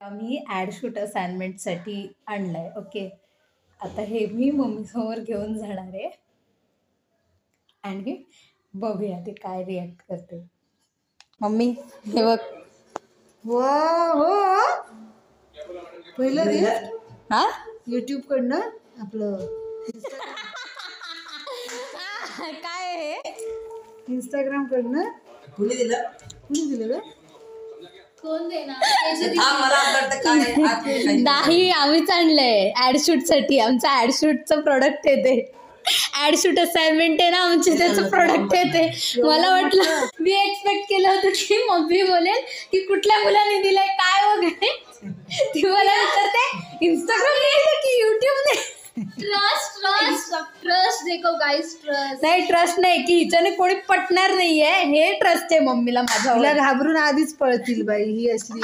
आम्ही add shoot असाइनमेंटसाठी आणलाय. Okay, आता हे मी मम्मीसमोर घेऊन जाणार आहे आणि बघूया ते काय रिॲक्ट करते. मम्मी हे बघ. वा हो पहिलं गिफ्ट हा युट्यूब कडनं आपलं काय हे इंस्टाग्राम कडनं कुणी दिलं ग? कोण देणार? नाही, आम्हीच आणलंय ऍड शूट साठी. आमचा ऍड शूटचं प्रोडक्ट येते. ऍड शूट असाइनमेंट आहे ना आमची, त्याचं प्रोडक्ट येते. मला वाटलं, मी एक्सपेक्ट केलं होतं की मम्मी बोलेल की कुठल्या मुलाने दिलंय काय वगैरे. ती मला विचारते इंस्टाग्राम नाही की युट्यूब नाही. ट्रस्ट देखो गाइस, ट्रस्ट नाही, ट्रस्ट नाही की हिच्याने कोणी पटणार नाहीये, हे ट्रस्ट आहे मम्मीला माझ्यावर. तिला घाबरून आधीच पळतील बाई ही असली